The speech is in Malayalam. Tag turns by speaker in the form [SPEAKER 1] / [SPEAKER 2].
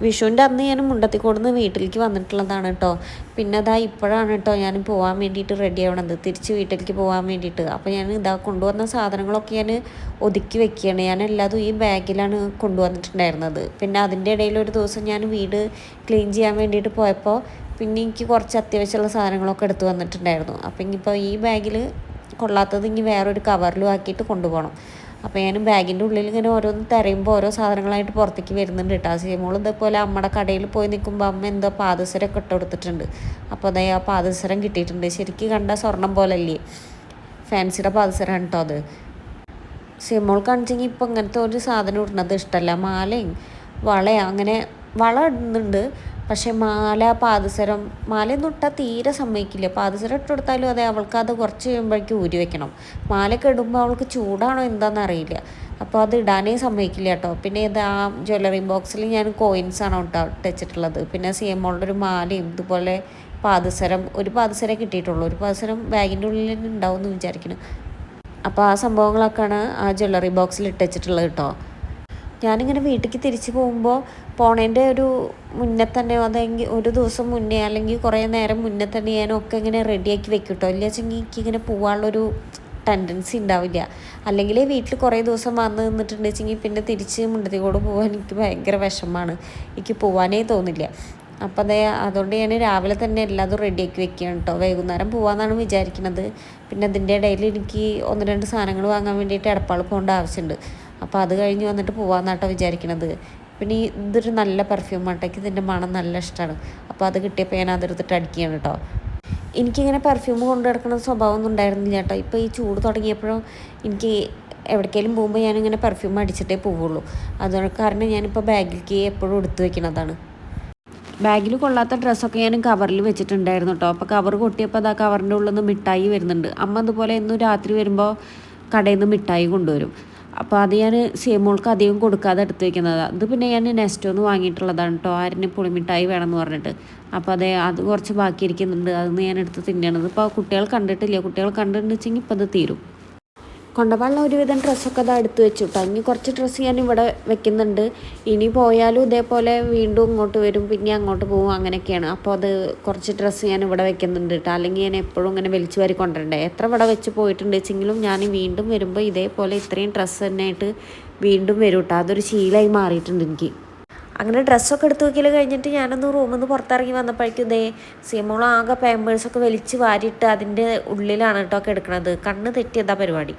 [SPEAKER 1] വിഷുവിൻ്റെ അന്ന് ഞാൻ മുണ്ടത്തിക്കോടുന്ന് വീട്ടിലേക്ക് വന്നിട്ടുള്ളതാണ് കേട്ടോ. പിന്നെ അതാ ഇപ്പോഴാണ് കേട്ടോ ഞാൻ പോകാൻ വേണ്ടിയിട്ട് റെഡി ആവണത്, തിരിച്ച് വീട്ടിലേക്ക് പോകാൻ വേണ്ടിയിട്ട്. അപ്പോൾ ഞാൻ ഇതാ കൊണ്ടുവന്ന സാധനങ്ങളൊക്കെ ഞാൻ ഒതുക്കി വെക്കുകയാണ്. ഞാൻ എല്ലാതും ഈ ബാഗിലാണ് കൊണ്ടുവന്നിട്ടുണ്ടായിരുന്നത്. പിന്നെ അതിൻ്റെ ഇടയിൽ ഒരു ദിവസം ഞാൻ വീട് ക്ലീൻ ചെയ്യാൻ വേണ്ടിയിട്ട് പോയപ്പോൾ പിന്നെ എനിക്ക് കുറച്ച് അത്യാവശ്യമുള്ള സാധനങ്ങളൊക്കെ എടുത്ത് വന്നിട്ടുണ്ടായിരുന്നു. അപ്പോൾ ഇനിയിപ്പോൾ ഈ ബാഗിൽ കൊള്ളാത്തത് ഇനി വേറൊരു കവറിലും ആക്കിയിട്ട് കൊണ്ടുപോകണം. അപ്പോൾ ഞാൻ ബാഗിൻ്റെ ഉള്ളിൽ ഇങ്ങനെ ഓരോന്ന് തിരയുമ്പോൾ ഓരോ സാധനങ്ങളായിട്ട് പുറത്തേക്ക് വരുന്നുണ്ട് കേട്ടോ. സീമോൾ ഇതേപോലെ അമ്മയുടെ കടയിൽ പോയി നിൽക്കുമ്പോൾ അമ്മ എന്തോ പാദസരമൊക്കെ ഇട്ട് കൊടുത്തിട്ടുണ്ട്. അപ്പോൾ അതേ ആ പാദസരം കിട്ടിയിട്ടുണ്ട്. ശരിക്കും കണ്ട സ്വർണം പോലല്ലേ, ഫാൻസിയുടെ പാദസരമാണ് കേട്ടോ അത്. സീമോൾ കാണിച്ചെങ്കിൽ ഇപ്പോൾ ഇങ്ങനത്തെ ഒരു സാധനം ഇടുന്നത് ഇഷ്ടമല്ല. മാലയും വളയും അങ്ങനെ വള ഇടുന്നുണ്ട്, പക്ഷേ മാല പാദസരം മാലയൊന്നും ഇട്ടാൽ തീരെ സമ്മതിക്കില്ല. പാദസരം ഇട്ട് കൊടുത്താലും അതെ, അവൾക്ക് അത് കുറച്ച് കഴിയുമ്പോഴേക്കും ഊരി വെക്കണം. മാലയൊക്കെ ഇടുമ്പോൾ അവൾക്ക് ചൂടാണോ എന്താണെന്ന് അറിയില്ല, അപ്പോൾ അത് ഇടാനേ സമ്മതിക്കില്ല കേട്ടോ. പിന്നെ ഇത് ആ ജ്വല്ലറി ബോക്സിൽ ഞാൻ കോയിൻസാണ് കേട്ടോ ഇട്ടുവച്ചിട്ടുള്ളത്. പിന്നെ സീമോളുടെ ഒരു മാലയും ഇതുപോലെ പാദസരം, ഒരു പാദസരം കിട്ടിയിട്ടുള്ളൂ. ഒരു പാദസരം ബാഗിൻ്റെ ഉള്ളിൽ തന്നെ ഉണ്ടാവും എന്ന് വിചാരിക്കുന്നു. അപ്പോൾ ആ സംഭവങ്ങളൊക്കെയാണ് ആ ജ്വല്ലറി ബോക്സിൽ ഇട്ടുവച്ചിട്ടുള്ളത് കേട്ടോ. ഞാനിങ്ങനെ വീട്ടിലേക്ക് തിരിച്ച് പോകുമ്പോൾ പോണേൻ്റെ ഒരു മുന്നേ തന്നെ, അതെങ്കിൽ ഒരു ദിവസം മുന്നേ അല്ലെങ്കിൽ കുറേ നേരം മുന്നേ തന്നെ ഞാനൊക്കെ ഇങ്ങനെ റെഡിയാക്കി വെക്കും കേട്ടോ. ഇല്ല വെച്ചെങ്കിൽ എനിക്കിങ്ങനെ പോകാനുള്ളൊരു ടെൻഡൻസി ഉണ്ടാവില്ല. അല്ലെങ്കിൽ വീട്ടിൽ കുറേ ദിവസം വന്ന് നിന്നിട്ടുണ്ടെങ്കിൽ പിന്നെ തിരിച്ച് മുണ്ടത്തിക്കോട് പോകാൻ എനിക്ക് ഭയങ്കര വിഷമമാണ്, എനിക്ക് പോകാനേ തോന്നില്ല. അപ്പോൾ അതുകൊണ്ട് ഞാൻ രാവിലെ തന്നെ എല്ലാതും റെഡിയാക്കി വെക്കുകയാണ് കേട്ടോ. വൈകുന്നേരം പോകാമെന്നാണ് വിചാരിക്കുന്നത്. പിന്നെ അതിൻ്റെ ഇടയിൽ എനിക്ക് 1-2 സാധനങ്ങൾ വാങ്ങാൻ വേണ്ടിയിട്ട് എടപ്പാൾ പോകേണ്ട ആവശ്യമുണ്ട്. അപ്പോൾ അത് കഴിഞ്ഞ് വന്നിട്ട് പോകാമെന്നാട്ടോ വിചാരിക്കണത്. പിന്നെ ഇതൊരു നല്ല പെർഫ്യൂമാട്ടേക്ക്, ഇതിൻ്റെ മണം നല്ല ഇഷ്ടമാണ്. അപ്പോൾ അത് കിട്ടിയപ്പോൾ ഞാൻ അതെടുത്തിട്ട് അടിക്കുകയാണ് കേട്ടോ. എനിക്കിങ്ങനെ പെർഫ്യൂം കൊണ്ടു കിടക്കുന്ന സ്വഭാവമൊന്നും ഉണ്ടായിരുന്നില്ല കേട്ടോ. ഇപ്പോൾ ഈ ചൂട് തുടങ്ങിയപ്പോഴും എനിക്ക് എവിടേക്കെങ്കിലും പോകുമ്പോൾ ഞാനിങ്ങനെ പെർഫ്യൂം അടിച്ചിട്ടേ പോവുള്ളൂ. അതുകൊണ്ട് കാരണം ഞാനിപ്പോൾ ബാഗിലേക്ക് എപ്പോഴും എടുത്തു വെക്കണതാണ്. ബാഗിൽ കൊള്ളാത്ത ഡ്രസ്സൊക്കെ ഞാൻ കവറിൽ വെച്ചിട്ടുണ്ടായിരുന്നു കേട്ടോ. അപ്പോൾ കവർ കൊട്ടിയപ്പോൾ അത് ആ കവറിൻ്റെ ഉള്ളിൽ നിന്ന് മിഠായി വരുന്നുണ്ട്. അമ്മ അതുപോലെ എന്നും രാത്രി വരുമ്പോൾ കടയിൽ നിന്ന് മിഠായി കൊണ്ടുവരും. അപ്പോൾ അത് ഞാൻ സീമോൾക്ക് അധികം കൊടുക്കാതെ എടുത്ത് വെക്കുന്നത്. അത് പിന്നെ ഞാൻ നെസ്റ്റോന്ന് വാങ്ങിയിട്ടുള്ളതാണ് കേട്ടോ, ആരിന് പുളിമിഠായി വേണമെന്ന് പറഞ്ഞിട്ട്. അപ്പോൾ അത് കുറച്ച് ബാക്കിയിരിക്കുന്നുണ്ട്, അതൊന്ന് ഞാൻ എടുത്ത് തിന്നണത്. ഇപ്പോൾ കുട്ടികൾ കണ്ടിട്ടില്ല, കുട്ടികൾ കണ്ടിട്ടുണ്ടെങ്കിൽ ഇപ്പോൾ അത് തീരും. കൊണ്ടുപോകാനുള്ള ഒരുവിധം ഡ്രസ്സൊക്കെ അത് എടുത്ത് വെച്ചു കേട്ടോ. ഇനി കുറച്ച് ഡ്രസ്സ് ഞാൻ ഇവിടെ വെക്കുന്നുണ്ട്. ഇനി പോയാലും ഇതേപോലെ വീണ്ടും ഇങ്ങോട്ട് വരും, പിന്നെ അങ്ങോട്ട് പോകും, അങ്ങനെയൊക്കെയാണ്. അപ്പോൾ അത് കുറച്ച് ഡ്രസ്സ് ഞാൻ ഇവിടെ വെക്കുന്നുണ്ട് കേട്ടോ. അല്ലെങ്കിൽ ഞാൻ എപ്പോഴും ഇങ്ങനെ വലിച്ചു വാരി കൊണ്ടുവരണ്ടേ. എത്ര ഇവിടെ വെച്ച് പോയിട്ടുണ്ട് വെച്ചെങ്കിലും ഞാൻ വീണ്ടും വരുമ്പോൾ ഇതേപോലെ ഇത്രയും ഡ്രസ്സ് തന്നെ ആയിട്ട് വീണ്ടും വരും കേട്ടോ. അതൊരു ശീലമായി മാറിയിട്ടുണ്ട് എനിക്ക്. അങ്ങനെ ഡ്രസ്സൊക്കെ എടുത്ത് വയ്ക്കൽ കഴിഞ്ഞിട്ട് ഞാനൊന്ന് റൂമിൽ നിന്ന് പുറത്തിറങ്ങി വന്നപ്പോഴേക്കും സീമോൾ ആകെ പാമ്പേഴ്സൊക്കെ വലിച്ച് വാരിയിട്ട് അതിൻ്റെ ഉള്ളിലാണ് കേട്ടോ കിടക്കണത്. കണ്ണ് തെറ്റിയതാ പരിപാടി.